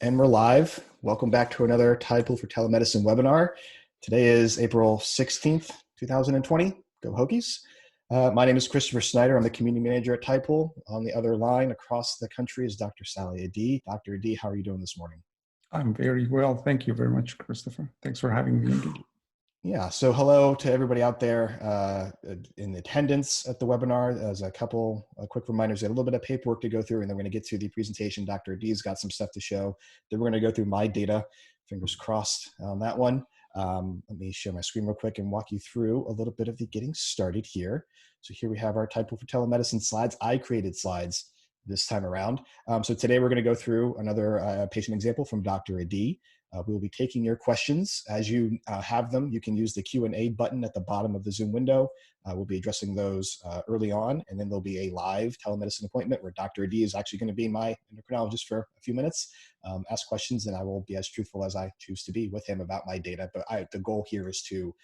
And we're live. Welcome back to another Tidepool for Telemedicine webinar. Today is April 16th, 2020. Go Hokies. My name is Christopher Snyder. I'm the community manager at Tidepool. On the other line across the country is Dr. Saleh Adi. Dr. Adi, how are you doing this morning? I'm very well. Thank you very much, Christopher. Thanks for having me again. Yeah, so hello to everybody out there in attendance at the webinar. As a couple quick reminders, we have a little bit of paperwork to go through, and then we're going to get to the presentation. Dr. D's got some stuff to show. Then we're going to go through my data. Fingers crossed on that one. Let me share my screen real quick and walk you through a little bit of the getting started here. So here we have our Tidepool for Telemedicine slides. I created slides this time around. So today we're going to go through another patient example from Dr. Adi. We will be taking your questions as you have them. You can use the Q&A button at the bottom of the Zoom window. We'll be addressing those early on, and then there'll be a live telemedicine appointment where Dr. Adi is actually going to be my endocrinologist for a few minutes, ask questions, and I will be as truthful as I choose to be with him about my data. But the goal here is to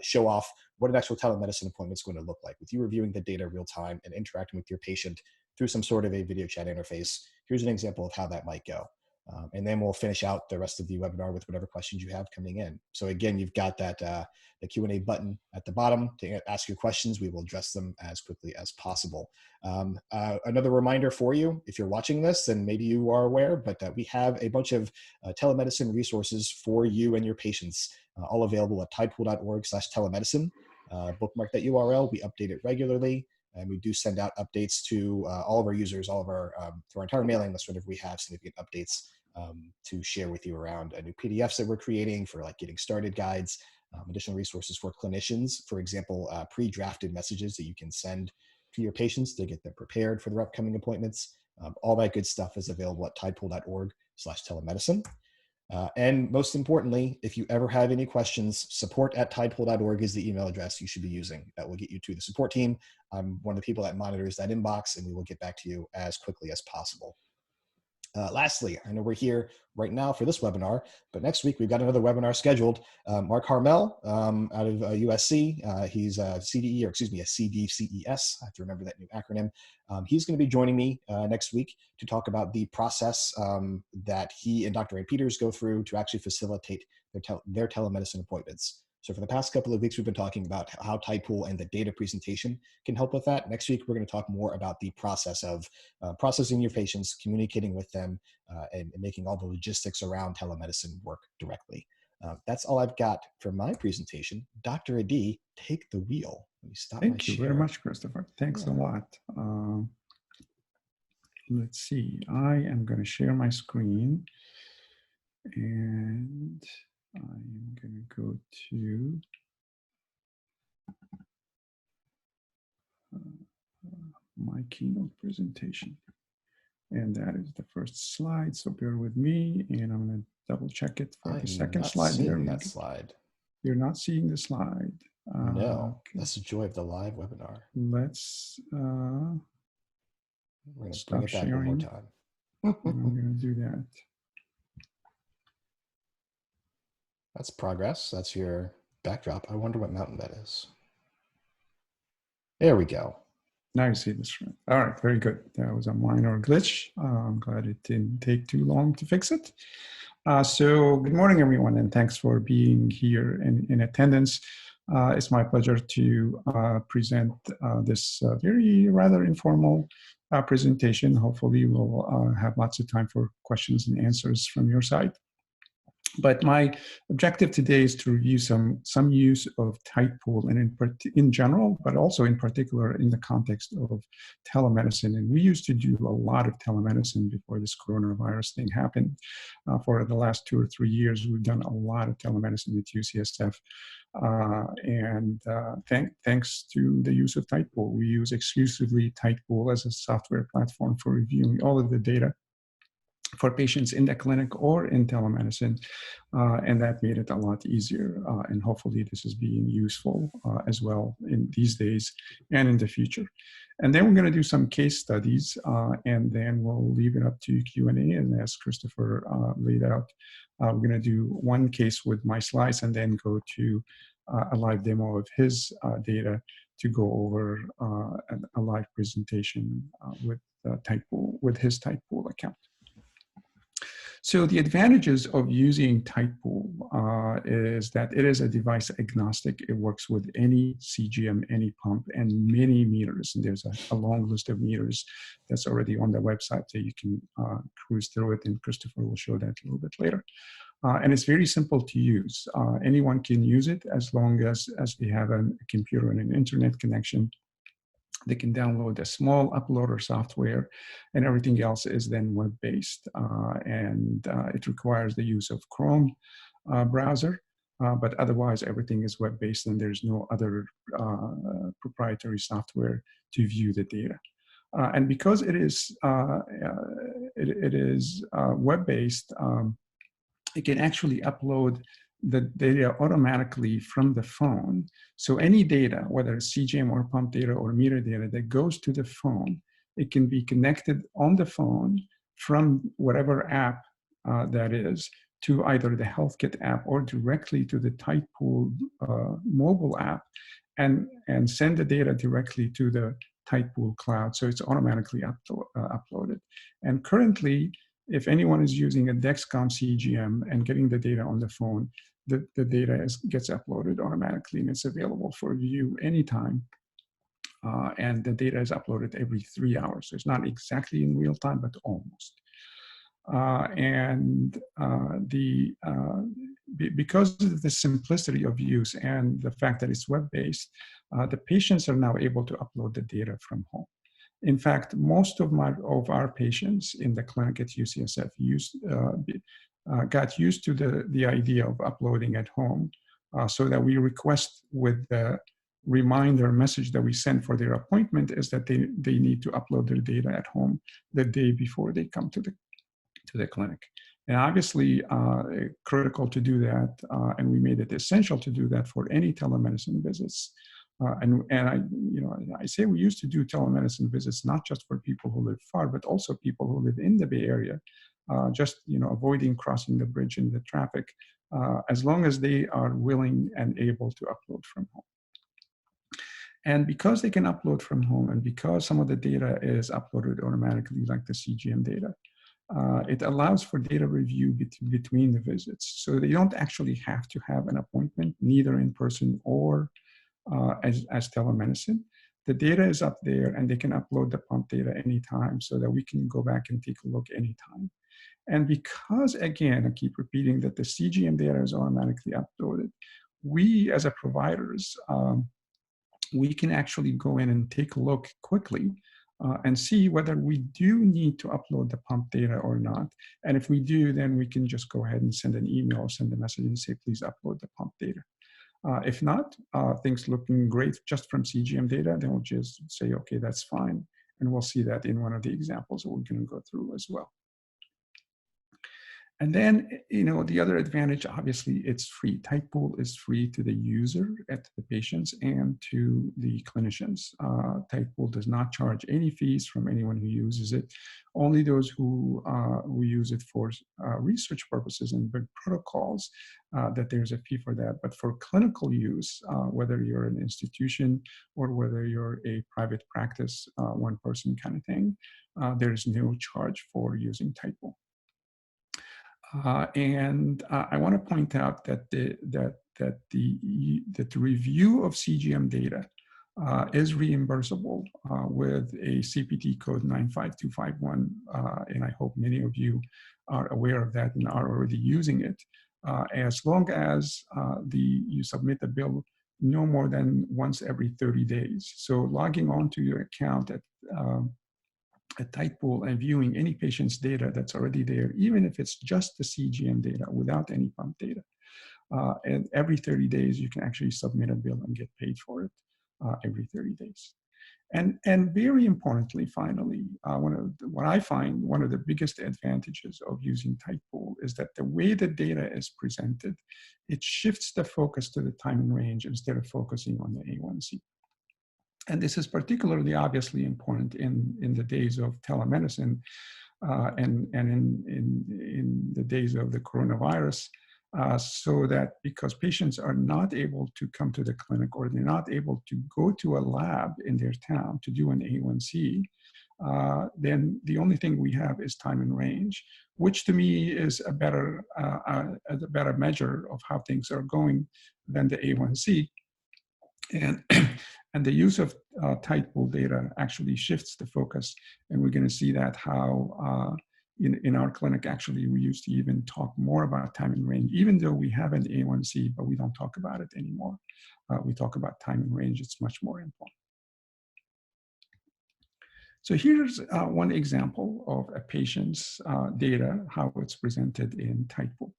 show off what an actual telemedicine appointment is going to look like, with you reviewing the data real time and interacting with your patient through some sort of a video chat interface. Here's an example of how that might go. And then we'll finish out the rest of the webinar with whatever questions you have coming in. So again, you've got that the Q&A button at the bottom to ask your questions. We will address them as quickly as possible. Another reminder for you, if you're watching this, then maybe you are aware, but we have a bunch of telemedicine resources for you and your patients, all available at tidepool.org/telemedicine. Bookmark that URL. We update it regularly. And we do send out updates to all of our users, all of our, through our entire mailing list, whenever we have significant updates to share with you around new PDFs that we're creating for like getting started guides, additional resources for clinicians, for example, pre-drafted messages that you can send to your patients to get them prepared for their upcoming appointments. All that good stuff is available at tidepool.org/telemedicine. And most importantly, if you ever have any questions, support@tidepool.org is the email address you should be using. That will get you to the support team. I'm one of the people that monitors that inbox, and we will get back to you as quickly as possible. Lastly, I know we're here right now for this webinar, but next week we've got another webinar scheduled. Mark Harmel out of USC, he's a CDE, or excuse me, a CDCES. I have to remember that new acronym. He's going to be joining me next week to talk about the process that he and Dr. Ray Peters go through to actually facilitate their telemedicine appointments. So for the past couple of weeks, we've been talking about how Tidepool and the data presentation can help with that. Next week, we're going to talk more about the process of processing your patients, communicating with them, and making all the logistics around telemedicine work directly. That's all I've got for my presentation. Dr. Adi, take the wheel. Let me stop my share. Thank you very much, Christopher. Thanks a lot. Let's see. I am going to share my screen, and I'm going to go to my keynote presentation. And that is the first slide, so bear with me, and I'm going to double check it for the second slide. I'm not seeing that slide. You're not seeing the slide? No, okay. That's the joy of the live webinar. Let's we're going to bring it back one more time. I'm going to do that. That's progress. That's your backdrop. I wonder what mountain that is. There we go. Now you see this. All right, very good. That was a minor glitch. I'm glad it didn't take too long to fix it. So good morning, everyone, and thanks for being here in attendance. It's my pleasure to present this rather informal presentation. Hopefully we'll have lots of time for questions and answers from your side. But my objective today is to review some use of Tidepool, and in general, but also in particular in the context of telemedicine. And we used to do a lot of telemedicine before this coronavirus thing happened. For the last 2 or 3 years, we've done a lot of telemedicine at UCSF. Thanks to the use of Tidepool, we use exclusively Tidepool as a software platform for reviewing all of the data for patients in the clinic or in telemedicine, and that made it a lot easier. And hopefully this is being useful as well in these days and in the future. And then we're going to do some case studies, and then we'll leave it up to Q&A. And as Christopher laid out, we're going to do one case with my slides and then go to a live demo of his data to go over a live presentation with Tidepool, with his Tidepool account. So the advantages of using Tidepool is that it is a device agnostic. It works with any CGM, any pump, and many meters. And there's a long list of meters that's already on the website, so you can cruise through it, and Christopher will show that a little bit later. And it's very simple to use. Anyone can use it as long as they have a computer and an internet connection. They can download a small uploader software, and everything else is then web-based. It requires the use of Chrome browser, but otherwise everything is web-based, and there's no other proprietary software to view the data. And because it is web-based, it can actually upload the data automatically from the phone. So any data, whether it's CGM or pump data or meter data that goes to the phone, it can be connected on the phone from whatever app that is to either the HealthKit app or directly to the Tidepool mobile app, and send the data directly to the Tidepool cloud. So it's automatically uploaded. And currently, if anyone is using a Dexcom CGM and getting the data on the phone, the data gets uploaded automatically, and it's available for view anytime. And the data is uploaded every 3 hours. So it's not exactly in real time, but almost. Because of the simplicity of use and the fact that it's web-based, the patients are now able to upload the data from home. In fact, most of our patients in the clinic at UCSF got used to the idea of uploading at home, so that we request with the reminder message that we send for their appointment is that they need to upload their data at home the day before they come to the clinic. And obviously, critical to do that, and we made it essential to do that for any telemedicine visits. I say we used to do telemedicine visits not just for people who live far, but also people who live in the Bay Area, just avoiding crossing the bridge in the traffic, as long as they are willing and able to upload from home. And because they can upload from home, and because some of the data is uploaded automatically, like the CGM data, it allows for data review between the visits. So they don't actually have to have an appointment, neither in person or as telemedicine. The data is up there, and they can upload the pump data anytime, so that we can go back and take a look anytime. And because, again, I keep repeating that the CGM data is automatically uploaded, we as a providers, we can actually go in and take a look quickly and see whether we do need to upload the pump data or not. And if we do, then we can just go ahead and send an email or send a message and say, please upload the pump data. If not, things looking great just from CGM data, then we'll just say, okay, that's fine. And we'll see that in one of the examples that we're going to go through as well. And then, the other advantage, obviously, it's free. Tidepool is free to the user, to the patients, and to the clinicians. Tidepool does not charge any fees from anyone who uses it. Only those who use it for research purposes and big protocols, that there's a fee for that. But for clinical use, whether you're an institution or whether you're a private practice, one person kind of thing, there's no charge for using Tidepool. I want to point out that the review of CGM data is reimbursable with a CPT code 95251, and I hope many of you are aware of that and are already using it. As long as you submit the bill no more than once every 30 days. So logging onto your account at Tidepool and viewing any patient's data that's already there, even if it's just the CGM data without any pump data. And every 30 days, you can actually submit a bill and get paid for it every 30 days. And very importantly, finally, what I find one of the biggest advantages of using Tidepool is that the way the data is presented, it shifts the focus to the time and range instead of focusing on the A1C. And this is particularly obviously important in the days of telemedicine and in the days of the coronavirus, so that because patients are not able to come to the clinic or they're not able to go to a lab in their town to do an A1C, then the only thing we have is time and range, which to me is a better measure of how things are going than the A1C. And, and the use of Tidepool data actually shifts the focus. And we're going to see that how in our clinic, actually, we used to even talk more about time and range, even though we have an A1C, but we don't talk about it anymore. We talk about time and range. It's much more important. So here's one example of a patient's data, how it's presented in Tidepool.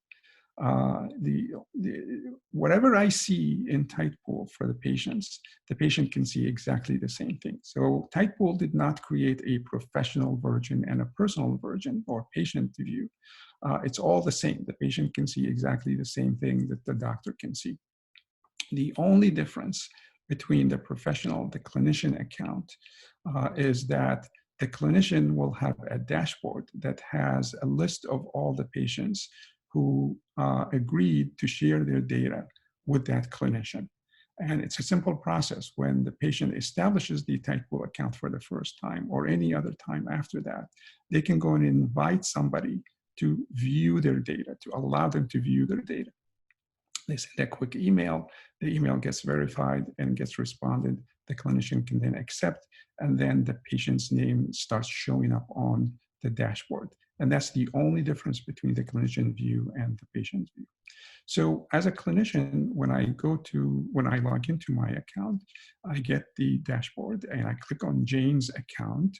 Whatever I see in Tidepool for the patients, the patient can see exactly the same thing. So Tidepool did not create a professional version and a personal version or patient view. It's all the same. The patient can see exactly the same thing that the doctor can see. The only difference between the professional, the clinician account is that the clinician will have a dashboard that has a list of all the patients who agreed to share their data with that clinician. And it's a simple process. When the patient establishes the Tidepool account for the first time or any other time after that, they can go and invite somebody to view their data, to allow them to view their data. They send a quick email, the email gets verified and gets responded. The clinician can then accept, and then the patient's name starts showing up on the dashboard. And that's the only difference between the clinician view and the patient's view. So as a clinician, when I log into my account, I get the dashboard and I click on Jane's account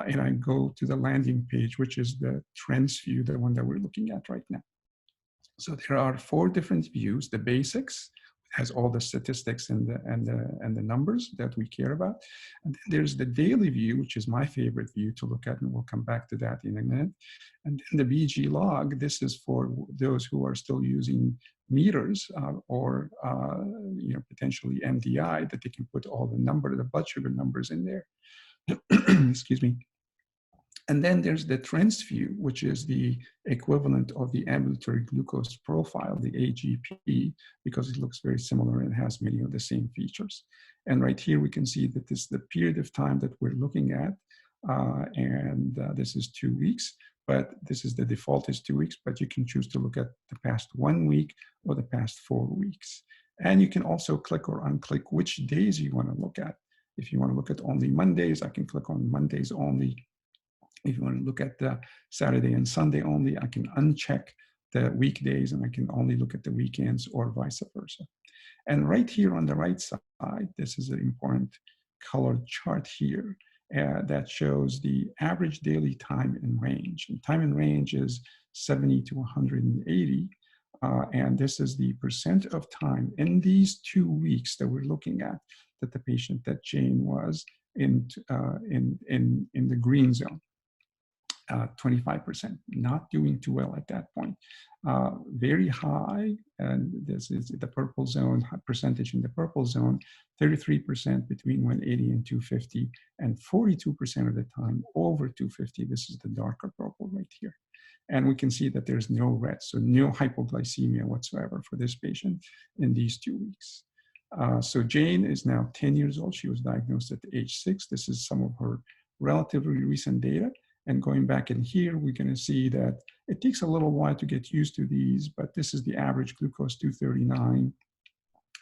and I go to the landing page, which is the trends view, the one that we're looking at right now. So there are 4 different views. The basics has all the statistics and the numbers that we care about. And then there's the daily view, which is my favorite view to look at, and we'll come back to that in a minute. And then the BG log, this is for those who are still using meters or potentially MDI, that they can put all the blood sugar numbers in there. Excuse me. And then there's the trends view, which is the equivalent of the ambulatory glucose profile, the AGP, because it looks very similar and has many of the same features. And right here, we can see that this is the period of time that we're looking at. This is 2 weeks, but this is the default is 2 weeks, but you can choose to look at the past 1 week or the past 4 weeks. And you can also click or unclick which days you want to look at. If you want to look at only Mondays, I can click on Mondays only. If you want to look at the Saturday and Sunday only, I can uncheck the weekdays and I can only look at the weekends or vice versa. And right here on the right side, this is an important colored chart here that shows the average daily time in range. And time in range is 70 to 180. And this is the percent of time in these 2 weeks that we're looking at that the patient, that Jane was in the green zone. 25%, not doing too well at that point. Very high, and this is the purple zone, percentage in the purple zone, 33% between 180 and 250, and 42% of the time over 250. This is the darker purple right here. And we can see that there's no red, so no hypoglycemia whatsoever for this patient in these 2 weeks. So Jane is now 10 years old. She was diagnosed at age 6. This is some of her relatively recent data. And going back in here, we're going to see that it takes a little while to get used to these, but this is the average glucose 239.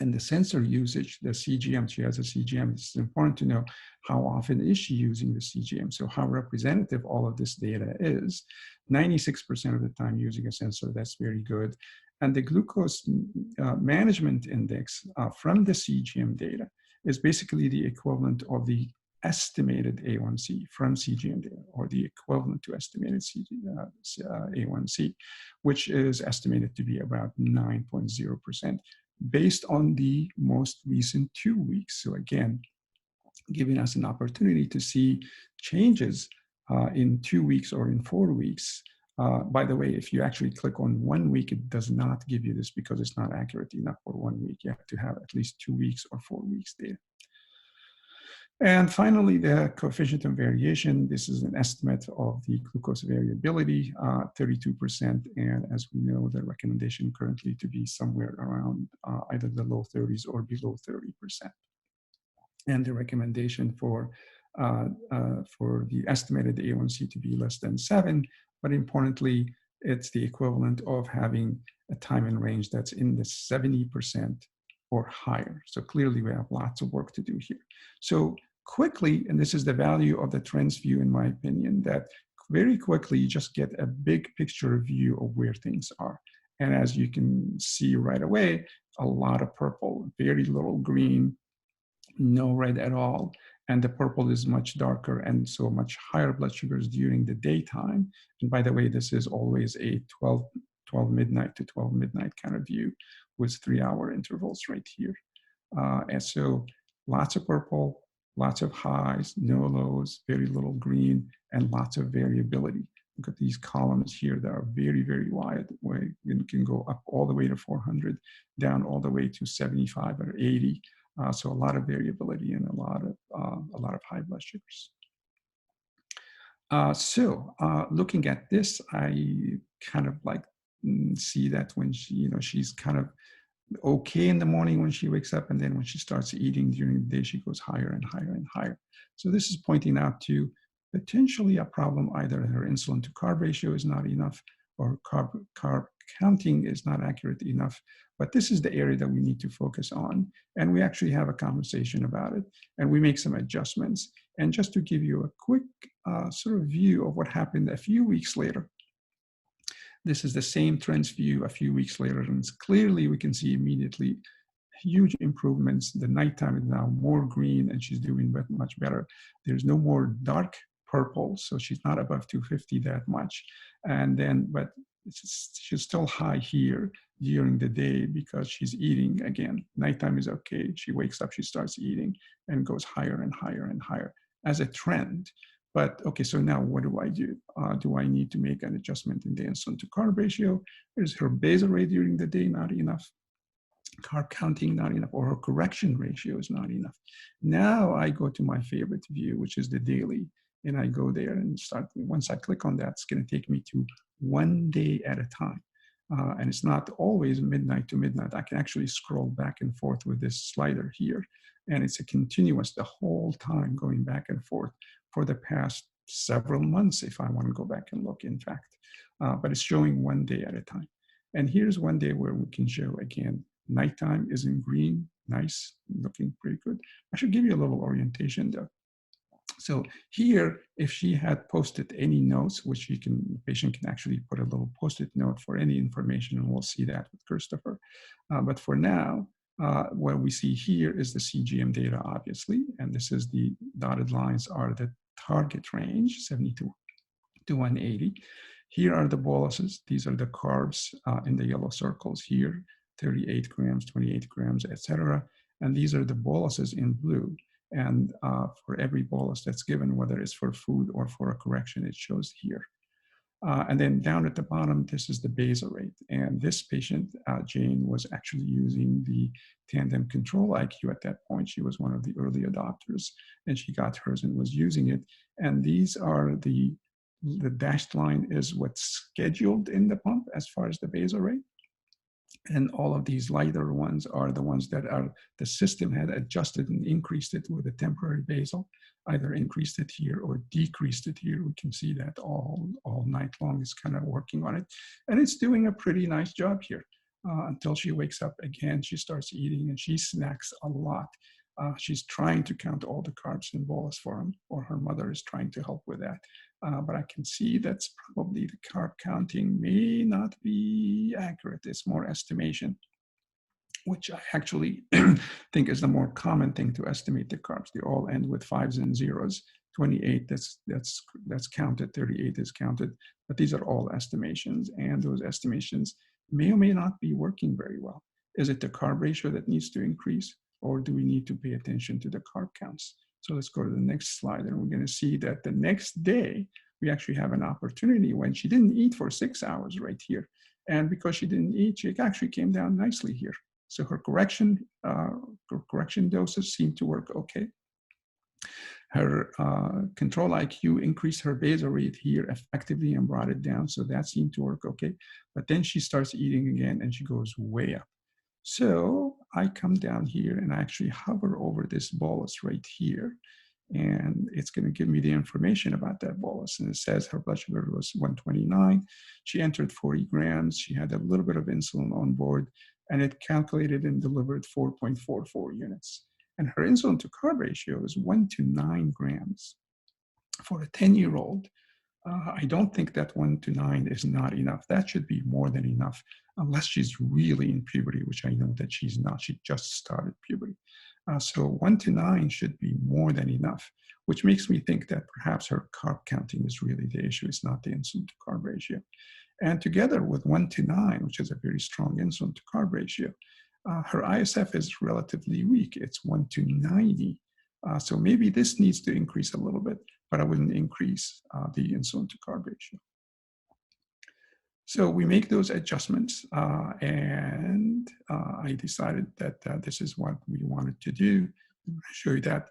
And the sensor usage, the CGM, she has a CGM. It's important to know how often is she using the CGM, so how representative all of this data is. 96% of the time using a sensor, that's very good. And the glucose management index from the CGM data is basically the equivalent of the estimated A1C from CGM data, or the equivalent to estimated A1C, which is estimated to be about 9.0% based on the most recent 2 weeks. So again, giving us an opportunity to see changes in 2 weeks or in 4 weeks. By the way, if you actually click on 1 week, it does not give you this because it's not accurate enough for 1 week. You have to have at least 2 weeks or 4 weeks data. And finally, the coefficient of variation. This is an estimate of the glucose variability, 32%. And as we know, the recommendation currently to be somewhere around either the low 30s or below 30%. And the recommendation for for the estimated A1C to be less than 7, but importantly, it's the equivalent of having a time in range that's in the 70% or higher. So clearly we have lots of work to do here. So quickly, and this is the value of the trends view in my opinion, that very quickly you just get a big picture view of where things are. And as you can see right away, a lot of purple, very little green, no red at all. And the purple is much darker and so much higher blood sugars during the daytime. And by the way, this is always a 12 midnight to 12 midnight kind of view with 3-hour intervals right here. And so lots of purple, lots of highs, no lows, very little green, and lots of variability. Look at these columns here that are very, very wide. Where you can go up all the way to 400, down all the way to 75 or 80. So a lot of variability and a lot of high blood sugars. Looking at this, I kind of like see that when she's kind of okay in the morning when she wakes up, and then when she starts eating during the day, she goes higher and higher and higher. So this is pointing out to potentially a problem. Either her insulin to carb ratio is not enough, or carb counting is not accurate enough. But this is the area that we need to focus on. And we actually have a conversation about it, and we make some adjustments. And just to give you a quick sort of view of what happened a few weeks later, this is the same trends view a few weeks later, and clearly we can see immediately huge improvements. The nighttime is now more green, and she's doing much better. There's no more dark purple, so she's not above 250 that much. And then, but she's still high here during the day because she's eating again. Nighttime is okay. She wakes up, she starts eating, and goes higher and higher and higher as a trend. But okay, so now what do I do? Do I need to make an adjustment in the insulin to carb ratio? Is her basal rate during the day not enough? Carb counting not enough, or her correction ratio is not enough? Now I go to my favorite view, which is the daily, and I go there and start. Once I click on that, it's going to take me to 1 day at a time. And it's not always midnight to midnight. I can actually scroll back and forth with this slider here. And it's a continuous the whole time going back and forth for the past several months, if I want to go back and look, in fact. But it's showing 1 day at a time. And here's 1 day where we can show, again, nighttime is in green, nice, looking pretty good. I should give you a little orientation though. So here, if she had posted any notes, which the patient can actually put a little post-it note for any information, and we'll see that with Christopher. But for now, what we see here is the CGM data, obviously, and this is the dotted lines are the target range, 72 to 180. Here are the boluses. These are the carbs in the yellow circles here, 38 grams, 28 grams, etc. And these are the boluses in blue. And for every bolus that's given, whether it's for food or for a correction, it shows here. And then down at the bottom, this is the basal rate. And this patient, Jane, was actually using the tandem control IQ at that point. She was one of the early adopters, and she got hers and was using it. And these are the dashed line is what's scheduled in the pump as far as the basal rate. And all of these lighter ones are the ones that are the system had adjusted and increased it with a temporary basal, either increased it here or decreased it here. We can see that all night long is kind of working on it. And it's doing a pretty nice job here until she wakes up again. She starts eating and she snacks a lot. She's trying to count all the carbs in bolus for him, or her mother is trying to help with that. But I can see that's probably the carb counting may not be accurate. It's more estimation, which I actually think is the more common thing to estimate the carbs. They all end with 5s and 0s. 28, that's counted, 38 is counted, but these are all estimations, and those estimations may or may not be working very well. Is it the carb ratio that needs to increase, or do we need to pay attention to the carb counts? So let's go to the next slide, and we're going to see that the next day, we actually have an opportunity when she didn't eat for 6 hours right here. And because she didn't eat, she actually came down nicely here. So her correction doses seem to work okay. Her control IQ increased her basal rate here effectively and brought it down. So that seemed to work okay. But then she starts eating again and she goes way up. So I come down here and I actually hover over this bolus right here. And it's going to give me the information about that bolus. And it says her blood sugar was 129. She entered 40 grams. She had a little bit of insulin on board, and it calculated and delivered 4.44 units. And her insulin to carb ratio is 1 to 9 grams. For a 10-year-old, I don't think that 1 to 9 is not enough. That should be more than enough, unless she's really in puberty, which I know that she's not. She just started puberty. So 1 to 9 should be more than enough, which makes me think that perhaps her carb counting is really the issue. It's not the insulin to carb ratio. And together with 1 to 9, which is a very strong insulin to carb ratio, her ISF is relatively weak. It's 1 to 90. So maybe this needs to increase a little bit, but I wouldn't increase the insulin to carb ratio. So we make those adjustments, and I decided that this is what we wanted to do. I'll show you that,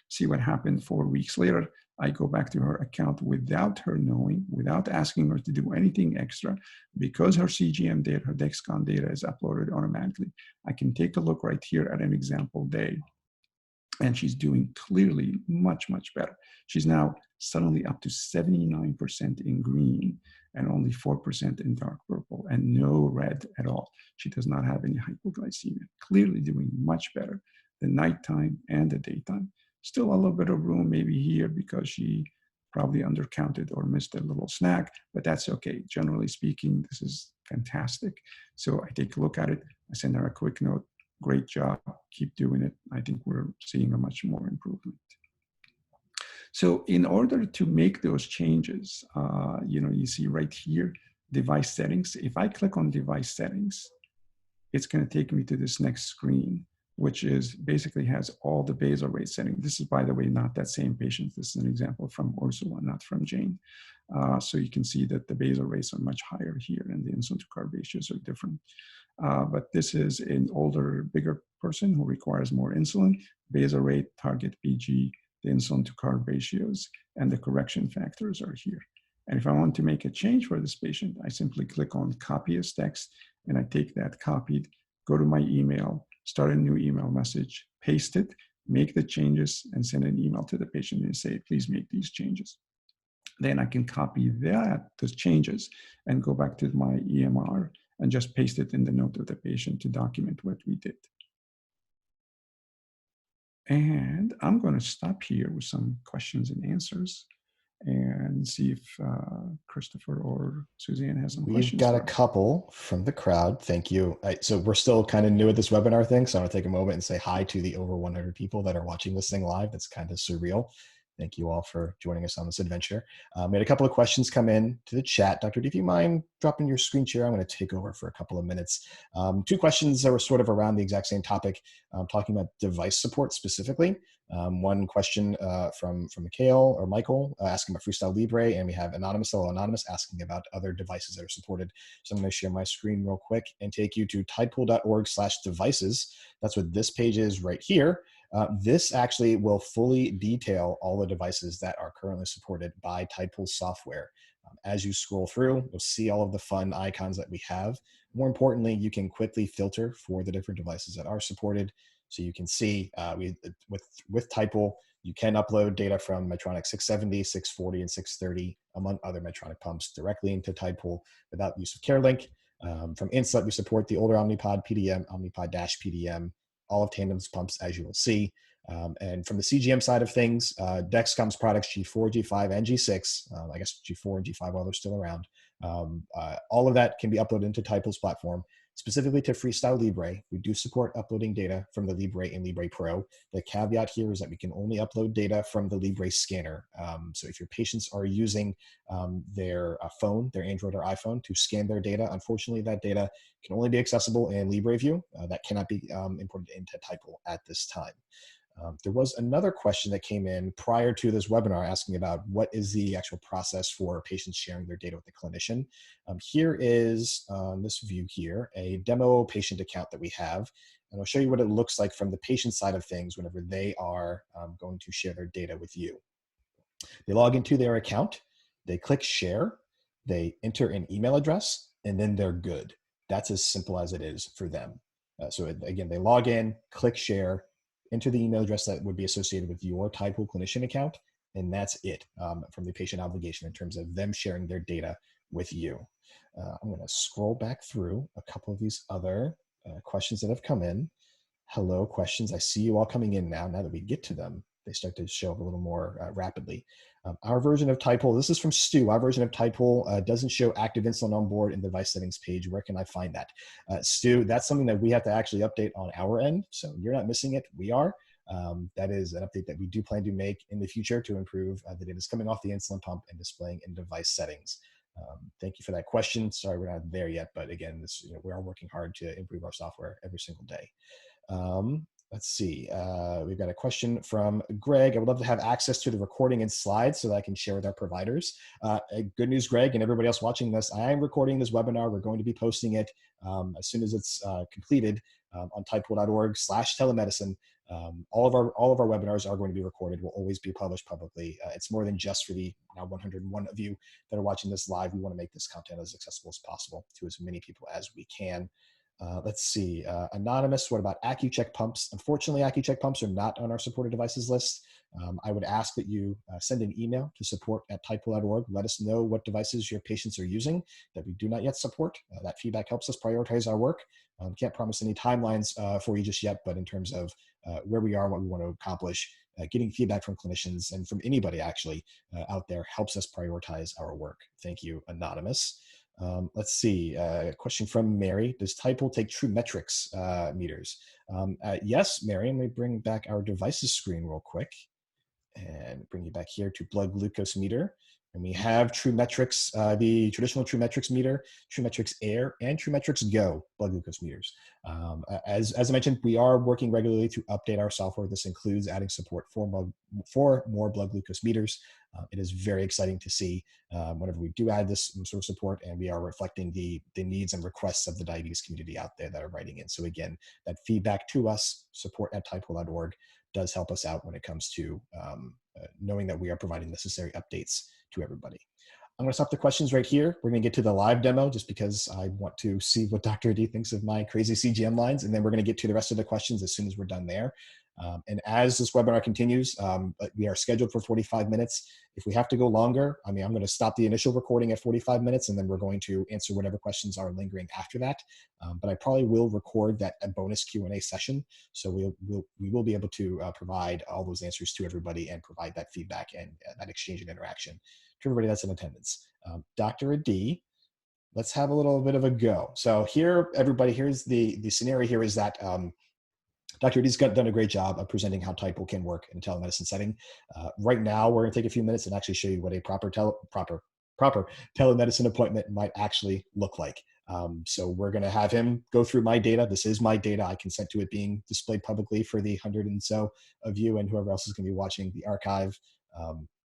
see what happened 4 weeks later. I go back to her account without her knowing, without asking her to do anything extra, because her CGM data, her Dexcom data is uploaded automatically. I can take a look right here at an example day, and she's doing clearly much, much better. She's now suddenly up to 79% in green and only 4% in dark purple and no red at all. She does not have any hypoglycemia, clearly doing much better the nighttime and the daytime. Still a little bit of room maybe here because she probably undercounted or missed a little snack, but that's okay. Generally speaking, this is fantastic. So I take a look at it, I send her a quick note, great job, keep doing it. I think we're seeing a much more improvement. So in order to make those changes, you see right here, device settings. If I click on device settings, it's going to take me to this next screen, which is basically has all the basal rate settings. This is, by the way, not that same patient. This is an example from Ursula, not from Jane. So you can see that the basal rates are much higher here and the insulin to carb ratios are different. But this is an older, bigger person who requires more insulin, basal rate, target BG, the insulin to carb ratios, and the correction factors are here. And if I want to make a change for this patient, I simply click on copy as text, and I take that copied, go to my email, start a new email message, paste it, make the changes, and send an email to the patient and say, please make these changes. Then I can copy those changes and go back to my EMR and just paste it in the note of the patient to document what we did. And I'm going to stop here with some questions and answers and see if Christopher or Suzanne has some questions. We've got a couple from the crowd. Thank you. So we're still kind of new at this webinar thing, so I want to take a moment and say hi to the over 100 people that are watching this thing live. That's kind of surreal. Thank you all for joining us on this adventure. We had a couple of questions come in to the chat. Dr. D, if you mind dropping your screen share, I'm going to take over for a couple of minutes. Two questions that were sort of around the exact same topic, talking about device support specifically. One question from Michael asking about Freestyle Libre, and we have Anonymous asking about other devices that are supported. So I'm going to share my screen real quick and take you to tidepool.org/devices. That's what this page is right here. This actually will fully detail all the devices that are currently supported by Tidepool software. As you scroll through, you'll see all of the fun icons that we have. More importantly, you can quickly filter for the different devices that are supported. So you can see with Tidepool, you can upload data from Medtronic 670, 640, and 630, among other Medtronic pumps, directly into Tidepool without use of CareLink. From Insulet, we support the older Omnipod PDM, Omnipod-PDM, all of Tandem's pumps, as you will see. And from the CGM side of things, Dexcom's products G4, G5, and G6, I guess G4 and G5 while they're still around, all of that can be uploaded into Tidepool's platform. Specifically to Freestyle Libre, we do support uploading data from the Libre and Libre Pro. The caveat here is that we can only upload data from the Libre scanner. So if your patients are using their phone, their Android or iPhone to scan their data, unfortunately that data can only be accessible in LibreView. That cannot be imported into Tidepool at this time. There was another question that came in prior to this webinar asking about what is the actual process for patients sharing their data with the clinician. Here is, on this view here, a demo patient account that we have. And I'll show you what it looks like from the patient side of things whenever they are going to share their data with you. They log into their account, they click share, they enter an email address, and then they're good. That's as simple as it is for them. So again, they log in, click share, enter the email address that would be associated with your Tidepool clinician account, and that's it from the patient obligation in terms of them sharing their data with you. I'm going to scroll back through a couple of these other questions that have come in. Hello questions. I see you all coming in now. Now that we get to them, they start to show up a little more rapidly. Our version of Tidepool, this is from Stu. Our version of Tidepool doesn't show active insulin on board in the device settings page. Where can I find that? Stu, that's something that we have to actually update on our end. So you're not missing it. We are. That is an update that we do plan to make in the future to improve the data that's coming off the insulin pump and displaying in device settings. Thank you for that question. Sorry, we're not there yet, but again, this, we are working hard to improve our software every single day. Let's see. We've got a question from Greg. I would love to have access to the recording and slides so that I can share with our providers. Good news, Greg, and everybody else watching this. I am recording this webinar. We're going to be posting it as soon as it's completed on tidepool.org/telemedicine. All of our webinars are going to be recorded. Will always be published publicly. It's more than just for the now 101 of you that are watching this live. We want to make this content as accessible as possible to as many people as we can. Let's see. Anonymous, what about AccuCheck pumps? Unfortunately, AccuCheck pumps are not on our supported devices list. I would ask that you send an email to support@tidepool.org. Let us know what devices your patients are using that we do not yet support. That feedback helps us prioritize our work. Can't promise any timelines for you just yet, but in terms of where we are, what we want to accomplish, getting feedback from clinicians and from anybody actually out there helps us prioritize our work. Thank you, Anonymous. Let's see, a question from Mary. Does Tidepool take true metrics meters? Yes, Mary, let me bring back our devices screen real quick and bring you back here to blood glucose meter. And we have True Metrics, the traditional True Metrics meter, True Metrics Air, and True Metrics Go blood glucose meters. As I mentioned, we are working regularly to update our software. This includes adding support for more blood glucose meters. It is very exciting to see whenever we do add this sort of support, and we are reflecting the needs and requests of the diabetes community out there that are writing in. So again, that feedback to us, support@tidepool.org, does help us out when it comes to knowing that we are providing necessary updates to everybody. I'm going to stop the questions right here. We're going to get to the live demo just because I want to see what Dr. Adi thinks of my crazy CGM lines, and then we're going to get to the rest of the questions as soon as we're done there. And as this webinar continues, we are scheduled for 45 minutes. If we have to go longer, I'm going to stop the initial recording at 45 minutes, and then we're going to answer whatever questions are lingering after that. But I probably will record that a bonus Q&A session, so we will be able to provide all those answers to everybody and provide that feedback and that exchange and interaction to everybody that's in attendance. Dr. Adi, let's have a little bit of a go. So here, everybody, here's the scenario here is that Dr. Adi's done a great job of presenting how Tidepool can work in a telemedicine setting. Right now, we're going to take a few minutes and actually show you what a proper telemedicine appointment might actually look like. So we're going to have him go through my data. This is my data. I consent to it being displayed publicly for the 100 and so of you and whoever else is going to be watching the archive.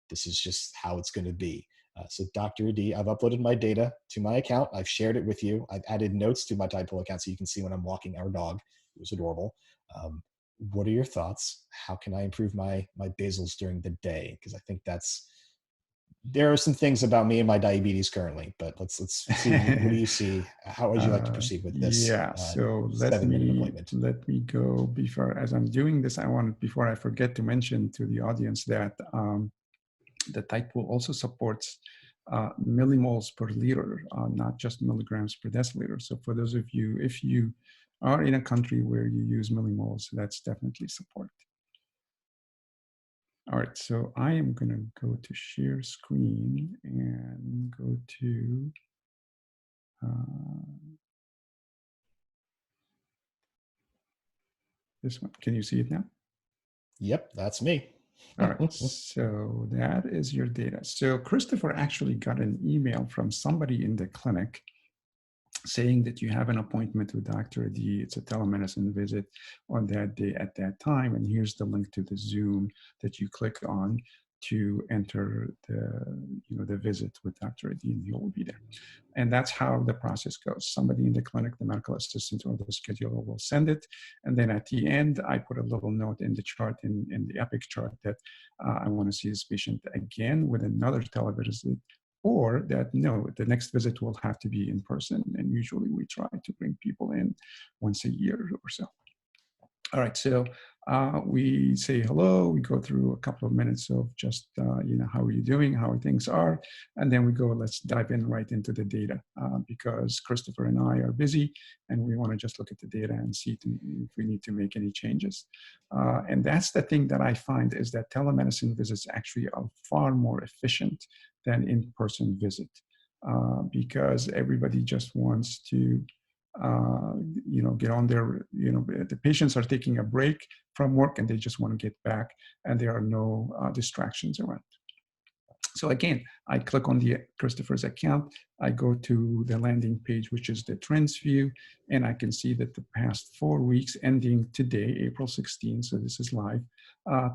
This is just how it's going to be. So Dr. Adi, I've uploaded my data to my account. I've shared it with you. I've added notes to my Tidepool account so you can see when I'm walking our dog. It was adorable. What are your thoughts? How can I improve my basals during the day? Because I think there are some things about me and my diabetes currently, but let's see. What do you see? How would you like to proceed with this? Yeah, so let me go before, as I'm doing this, before I forget to mention to the audience that the Tidepool also supports millimoles per liter, not just milligrams per deciliter. So for those of you, if you are in a country where you use millimoles, that's definitely support. All right, so I am going to go to share screen and go to this one. Can you see it now? Yep, that's me. All right, so that is your data. So Christopher actually got an email from somebody in the clinic saying that you have an appointment with Dr. Adi. It's a telemedicine visit on that day at that time. And here's the link to the Zoom that you click on to enter the visit with Dr. Adi, and he will be there. And that's how the process goes. Somebody in the clinic, the medical assistant or the scheduler will send it. And then at the end, I put a little note in the chart, in the Epic chart, that I want to see this patient again with another televisit, or that no, the next visit will have to be in person. And usually we try to bring people in once a year or so. All right, so we say hello, we go through a couple of minutes of just, how are you doing, how things are, and then we go, let's dive in right into the data because Christopher and I are busy and we want to just look at the data and see if we need to make any changes. And that's the thing that I find is that telemedicine visits actually are far more efficient than in-person visit because everybody just wants to get on their, the patients are taking a break from work and they just want to get back and there are no distractions around. So again, I click on the Christopher's account, I go to the landing page, which is the trends view, and I can see that the past 4 weeks ending today, April 16th, so this is live,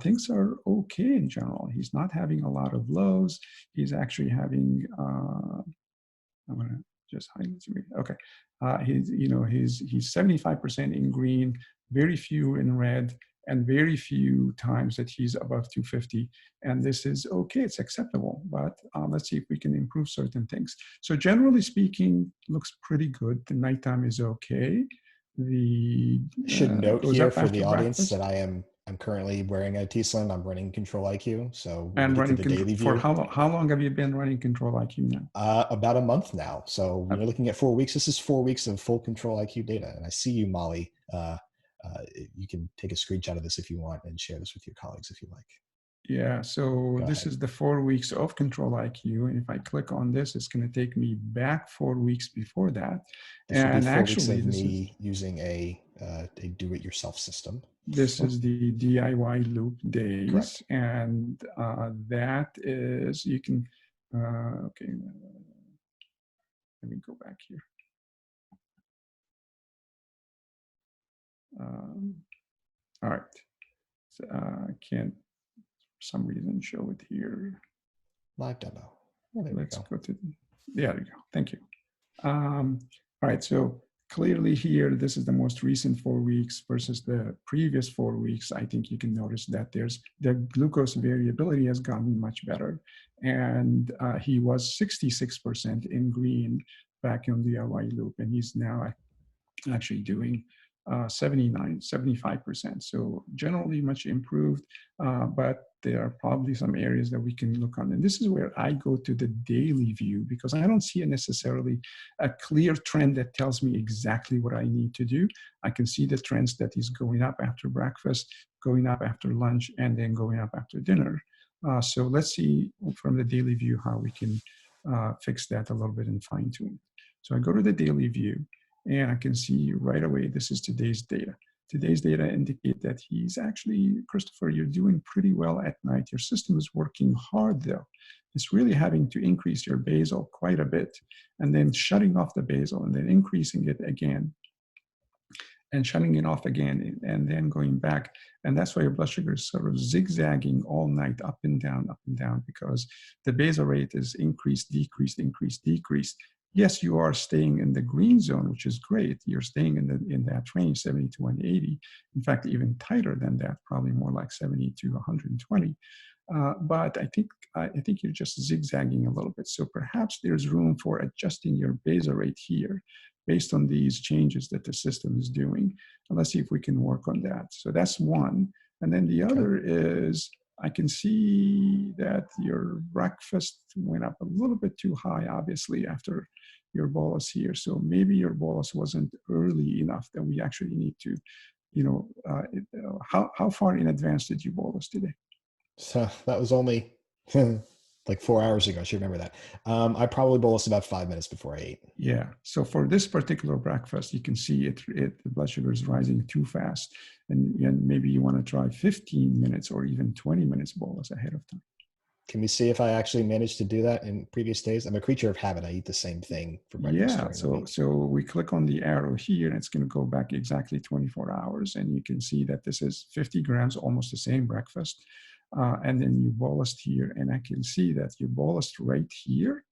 things are okay in general. He's not having a lot of lows. He's actually having, I'm gonna just hide this. Okay, he's 75% in green, very few in red, and very few times that he's above 250. And this is okay, it's acceptable. But let's see if we can improve certain things. So generally speaking, looks pretty good. The nighttime is okay. The Should note goes here up for the after audience breakfast. that I'm currently wearing a T-Slim. I'm running Control IQ. So when we And get to running the control daily for view, how long have you been running Control IQ now? about a month now. So when you're looking at 4 weeks, this is 4 weeks of full Control IQ data. And I see you, Molly. You can take a screenshot of this if you want and share this with your colleagues if you like. Yeah, so Go this ahead. is the 4 weeks of Control IQ. And if I click on this, it's going to take me back 4 weeks before that. This would be And 4 weeks actually, of me using a do-it-yourself system. this is the DIY loop days. Correct. And that is, you can, okay, let me go back here. All right, so, I can't, for some reason, show it here. Live demo. Oh, there Let's we go. go to, there we go, thank you. All right, so clearly here, this is the most recent 4 weeks versus the previous 4 weeks. I think you can notice that there's the glucose variability has gotten much better. And he was 66% in green back on the DIY loop, and he's now actually doing 75%. So generally much improved, but there are probably some areas that we can look on. And this is where I go to the daily view because I don't see necessarily a clear trend that tells me exactly what I need to do. I can see the trends that is going up after breakfast, going up after lunch, and then going up after dinner. So let's see from the daily view how we can fix that a little bit and fine tune. So I go to the daily view. And I can see right away, this is today's data. Today's data indicate that he's actually, Christopher, you're doing pretty well at night. Your system is working hard though. It's really having to increase your basal quite a bit and then shutting off the basal and then increasing it again and shutting it off again and then going back. And that's why your blood sugar is sort of zigzagging all night up and down, because the basal rate is increased, decreased, increased, decreased. Yes, you are staying in the green zone, which is great. You're staying in that range, 70 to 180. In fact, even tighter than that, probably more like 70 to 120. But I think you're just zigzagging a little bit. So perhaps there's room for adjusting your basal rate here based on these changes that the system is doing. And let's see if we can work on that. So that's one. And then the other is, I can see that your breakfast went up a little bit too high, obviously, after your bolus here. So maybe your bolus wasn't early enough that we actually need to, how far in advance did you bolus today? So that was only like 4 hours ago. I should remember that. I probably bolused about 5 minutes before I ate. Yeah. So for this particular breakfast, you can see the blood sugar is rising too fast. And maybe you want to try 15 minutes or even 20 minutes bolus ahead of time. Can we see if I actually managed to do that in previous days? I'm a creature of habit. I eat the same thing for breakfast Yeah, during the week. so we click on the arrow here and it's going to go back exactly 24 hours. And you can see that this is 50 grams, almost the same breakfast. And then you bolused here and I can see that you bolused right here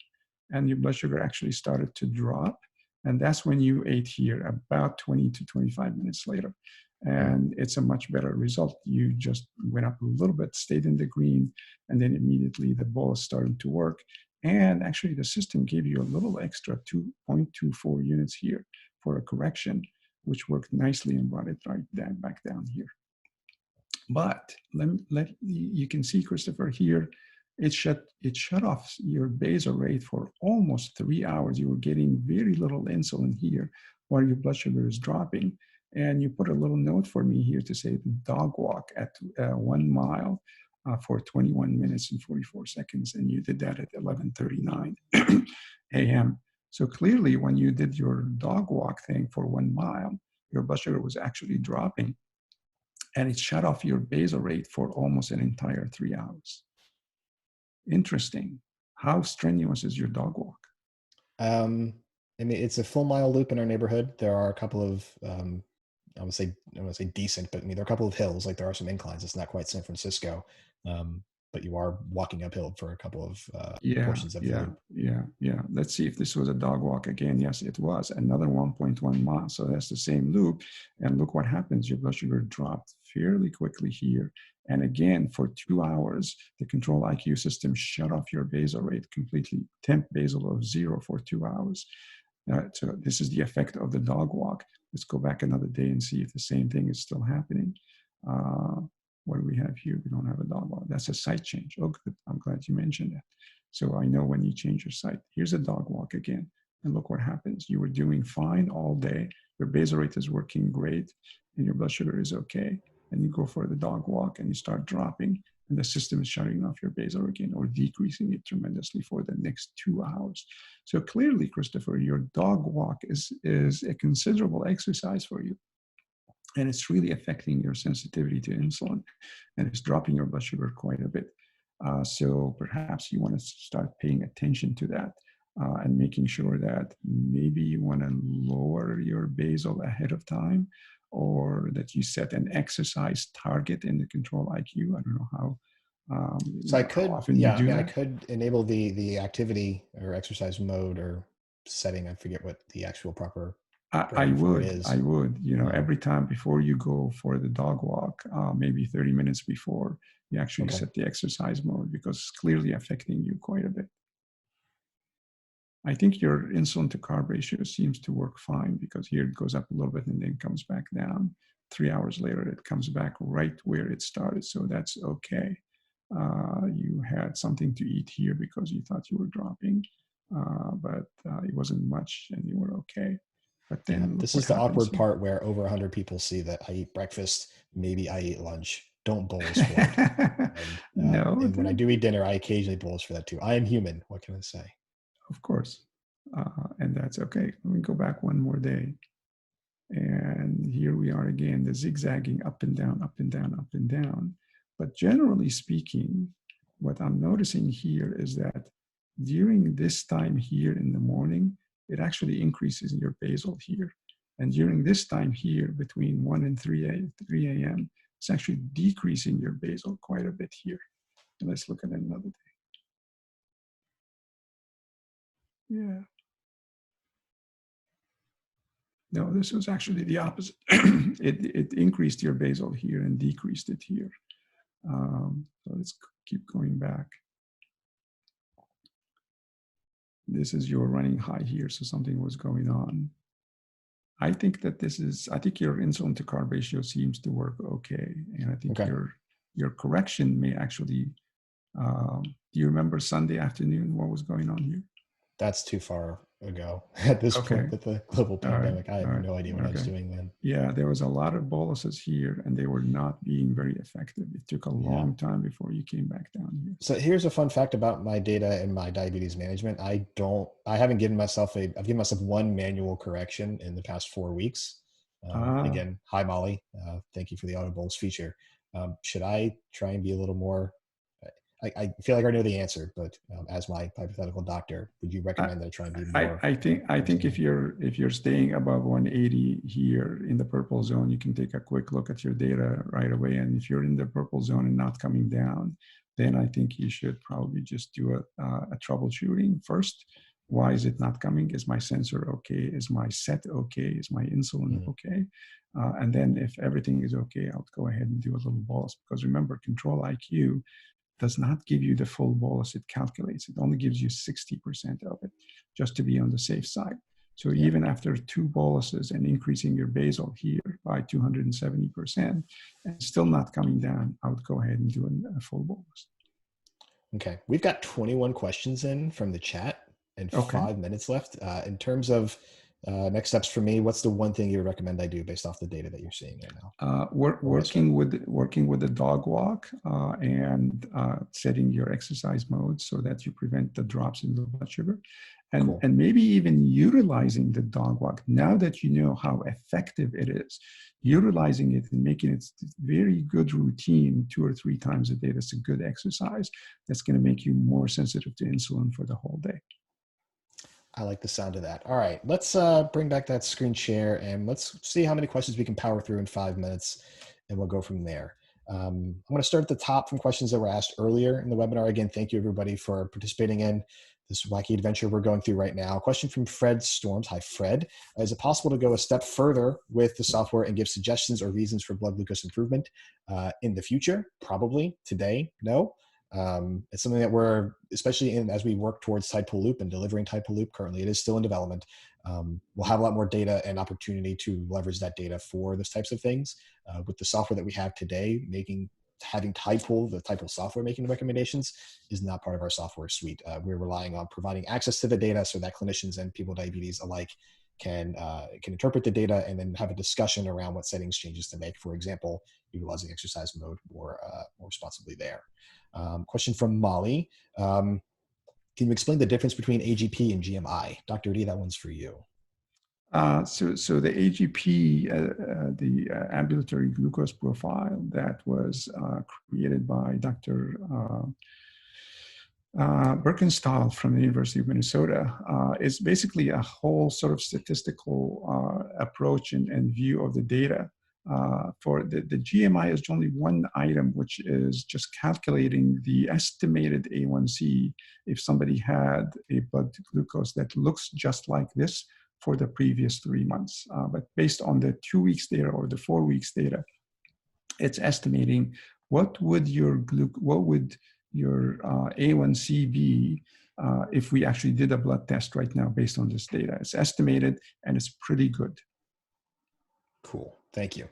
and your blood sugar actually started to drop. And that's when you ate here about 20 to 25 minutes later. And it's a much better result. You just went up a little bit, stayed in the green, and then immediately the bolus started to work. And actually the system gave you a little extra 2.24 units here for a correction, which worked nicely and brought it right back down here. But you can see, Christopher, here, it shut off your basal rate for almost 3 hours. You were getting very little insulin here while your blood sugar is dropping. And you put a little note for me here to say dog walk at 1 mile for 21 minutes and 44 seconds. And you did that at 11:39 a.m. So clearly, when you did your dog walk thing for 1 mile, your blood sugar was actually dropping. And it shut off your basal rate for almost an entire 3 hours. Interesting. How strenuous is your dog walk? I mean, it's a full mile loop in our neighborhood. There are a couple of, I would say decent, but I mean, there are a couple of hills. Like there are some inclines. It's not quite San Francisco, but you are walking uphill for a couple of portions of the loop. Yeah. Let's see if this was a dog walk again. Yes, it was. Another 1.1 miles. So that's the same loop. And look what happens. Your blood sugar dropped fairly quickly here. And again, for 2 hours, the control IQ system shut off your basal rate completely, temp basal of 0 for 2 hours. So this is the effect of the dog walk. Let's go back another day and see if the same thing is still happening. What do we have here? We don't have a dog walk. That's a site change. Oh, good. I'm glad you mentioned that. So I know when you change your site. Here's a dog walk again. And look what happens. You were doing fine all day. Your basal rate is working great. And your blood sugar is okay. And you go for the dog walk and you start dropping. And the system is shutting off your basal again or decreasing it tremendously for the next 2 hours. So clearly, Christopher, your dog walk is a considerable exercise for you. And it's really affecting your sensitivity to insulin, and it's dropping your blood sugar quite a bit. So perhaps you want to start paying attention to that and making sure that maybe you want to lower your basal ahead of time, or that you set an exercise target in the control IQ. I don't know how. So I could, I could enable the activity or exercise mode or setting. I forget what the actual proper. I would, every time before you go for the dog walk, maybe 30 minutes before, you actually set the exercise mode, because it's clearly affecting you quite a bit. I think your insulin to carb ratio seems to work fine, because here it goes up a little bit and then comes back down. 3 hours later, it comes back right where it started. So that's okay. You had something to eat here because you thought you were dropping, but it wasn't much and you were okay. But then this is the awkward part where over 100 people see that I eat breakfast, maybe I eat lunch. Don't bolus for it. And when I do eat dinner, I occasionally bolus for that too. I am human. What can I say? Of course. And that's okay. Let me go back one more day. And here we are again, the zigzagging up and down, up and down, up and down. But generally speaking, what I'm noticing here is that during this time here in the morning, it actually increases your basal here. And during this time here, between 1 and 3 a.m., it's actually decreasing your basal quite a bit here. And let's look at it another day. Yeah. No, this was actually the opposite. It increased your basal here and decreased it here. So let's keep going back. This is your running high here, so something was going on. I think that I think your insulin to carb ratio seems to work okay. And I think your correction may actually, do you remember Sunday afternoon, what was going on here? That's too far ago at this point with the global pandemic. I have no idea what I was doing then. Yeah, there was a lot of boluses here and they were not being very effective. It took a long time before you came back down here. So here's a fun fact about my data and my diabetes management. I've given myself one manual correction in the past 4 weeks. Again, hi Molly. Thank you for the auto bolus feature. Should I try and be a little more, I feel like I know the answer, but as my hypothetical doctor, would you recommend that I try and be more? I think if you're staying above 180 here in the purple zone, you can take a quick look at your data right away. And if you're in the purple zone and not coming down, then I think you should probably just do a troubleshooting first. Why is it not coming? Is my sensor okay? Is my set okay? Is my insulin okay? And then if everything is okay, I'll go ahead and do a little bolus, because remember, control IQ does not give you the full bolus it calculates. It only gives you 60% of it, just to be on the safe side. So even after 2 boluses and increasing your basal here by 270% and still not coming down, I would go ahead and do a full bolus. Okay, we've got 21 questions in from the chat and Okay. 5 minutes left. In terms of next steps for me, what's the one thing you would recommend I do based off the data that you're seeing right now? Working with the dog walk and setting your exercise mode so that you prevent the drops in the blood sugar, and maybe even utilizing the dog walk now that you know how effective it is, utilizing it and making it very good routine 2 or 3 times a day. That's a good exercise. That's going to make you more sensitive to insulin for the whole day. I like the sound of that. All right, let's bring back that screen share and let's see how many questions we can power through in 5 minutes, and we'll go from there. I'm going to start at the top from questions that were asked earlier in the webinar. Again, thank you everybody for participating in this wacky adventure we're going through right now. Question from Fred Storms. Hi, Fred. Is it possible to go a step further with the software and give suggestions or reasons for blood glucose improvement in the future? Probably. Today, no. It's something that we're, especially as we work towards Tidepool Loop and delivering Tidepool Loop currently, it is still in development. We'll have a lot more data and opportunity to leverage that data for those types of things. With the software that we have today, having Tidepool, the Tidepool software making the recommendations is not part of our software suite. We're relying on providing access to the data so that clinicians and people with diabetes alike can interpret the data and then have a discussion around what settings changes to make. For example, utilizing exercise mode more responsibly there. Question from Molly. Can you explain the difference between AGP and GMI? Dr. Eide, that one's for you. So the AGP, the ambulatory glucose profile that was created by Dr. Birkenstall from the University of Minnesota is basically a whole sort of statistical approach and view of the data. For the GMI is only one item, which is just calculating the estimated A1C if somebody had a blood glucose that looks just like this for the previous 3 months. But based on the 2 weeks data or the 4 weeks data, it's estimating what would your A1C be if we actually did a blood test right now based on this data. It's estimated and it's pretty good. Cool. Thank you.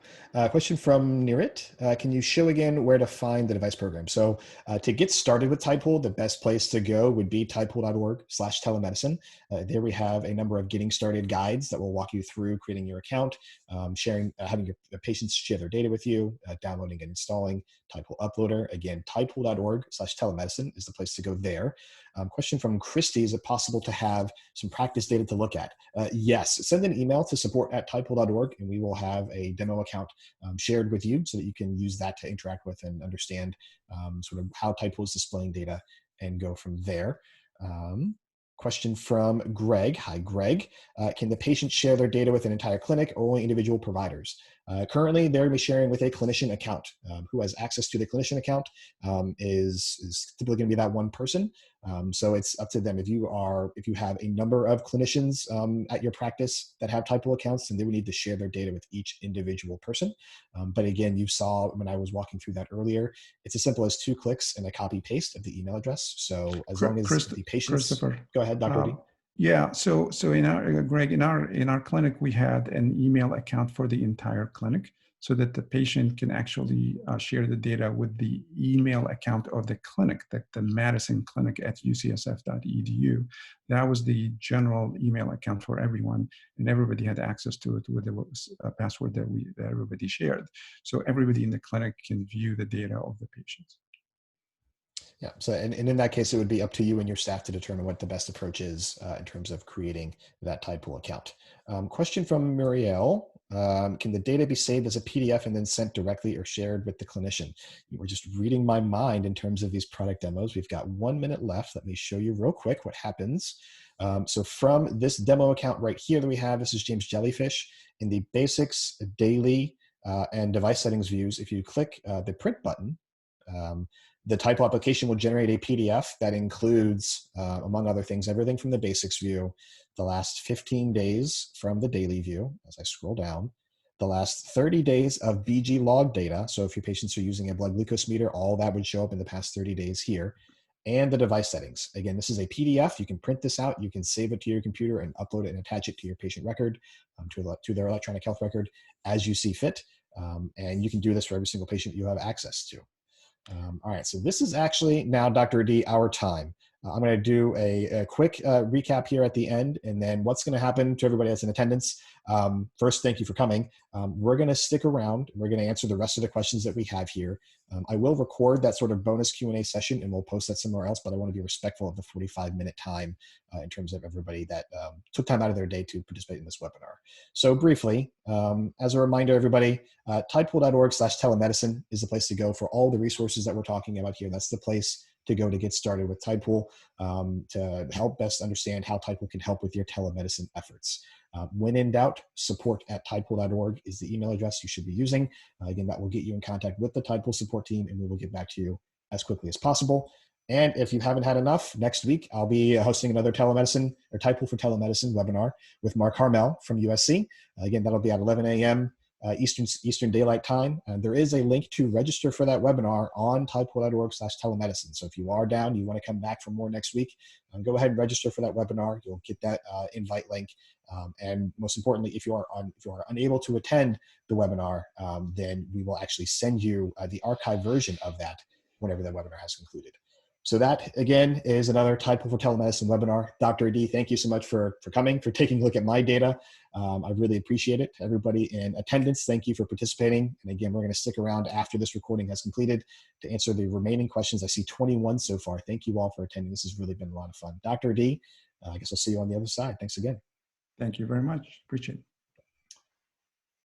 Question from Nirit. Can you show again where to find the device program? So to get started with Tidepool, the best place to go would be tidepool.org/telemedicine. There we have a number of getting started guides that will walk you through creating your account, having your patients share their data with you, downloading and installing Tidepool Uploader. Again, tidepool.org/telemedicine is the place to go there. Question from Christy. Is it possible to have some practice data to look at? Yes. Send an email to support@tidepool.org and we will have a demo account shared with you so that you can use that to interact with and understand sort of how Tidepool is displaying data and go from there. Question from Greg. Hi, Greg. Can the patient share their data with an entire clinic or only individual providers? Currently, they're going to be sharing with a clinician account. Who has access to the clinician account is typically going to be that one person. So it's up to them. If you have a number of clinicians at your practice that have Tidepool accounts, then they would need to share their data with each individual person. But again, you saw when I was walking through that earlier, it's as simple as 2 clicks and a copy paste of the email address. So as long as the patients, go ahead, Dr. Adi. Yeah, so in our Greg, in our clinic, we had an email account for the entire clinic so that the patient can actually share the data with the email account of the clinic, the Madison Clinic at ucsf.edu. That was the general email account for everyone, and everybody had access to it with the password that everybody shared. So everybody in the clinic can view the data of the patients. Yeah. So, and in that case, it would be up to you and your staff to determine what the best approach is in terms of creating that Tidepool account. Question from Muriel. Can the data be saved as a PDF and then sent directly or shared with the clinician? You were just reading my mind in terms of these product demos. We've got 1 minute left. Let me show you real quick what happens. So from this demo account right here that we have, this is James Jellyfish. In the basics, daily, and device settings views, if you click the print button, the Tidepool application will generate a PDF that includes, among other things, everything from the basics view, the last 15 days from the daily view, as I scroll down, the last 30 days of BG log data. So if your patients are using a blood glucose meter, all that would show up in the past 30 days here. and the device settings. Again, this is a PDF. You can print this out. You can save it to your computer and upload it and attach it to your patient record, to their electronic health record as you see fit. And you can do this for every single patient you have access to. All right, so this is actually now, Dr. Adi, our time. I'm going to do a quick recap here at the end, and then what's going to happen to everybody that's in attendance. First, thank you for coming. We're going to stick around. We're going to answer the rest of the questions that we have here. I will record that sort of bonus Q&A session, and we'll post that somewhere else, but I want to be respectful of the 45-minute time in terms of everybody that took time out of their day to participate in this webinar. So briefly, as a reminder, everybody, tidepool.org/telemedicine is the place to go for all the resources that we're talking about here. That's the place to go to get started with Tidepool, to help best understand how Tidepool can help with your telemedicine efforts. When in doubt, support@tidepool.org is the email address you should be using. Again, that will get you in contact with the Tidepool support team, and we will get back to you as quickly as possible. And if you haven't had enough, next week I'll be hosting another telemedicine or Tidepool for Telemedicine webinar with Mark Harmel from USC. Again, that'll be at 11 a.m. Eastern Daylight Time. There is a link to register for that webinar on tidepool.org/telemedicine. So if you are down, you want to come back for more next week, go ahead and register for that webinar. You'll get that invite link. And most importantly, if you are unable to attend the webinar, then we will actually send you the archived version of that whenever that webinar has concluded. So that, again, is another Tidepool for Telemedicine webinar. Dr. Adi, thank you so much for coming, for taking a look at my data. I really appreciate it. Everybody in attendance, thank you for participating. And again, we're going to stick around after this recording has completed to answer the remaining questions. I see 21 so far. Thank you all for attending. This has really been a lot of fun. Dr. Adi, I guess I'll see you on the other side. Thanks again. Thank you very much. Appreciate it.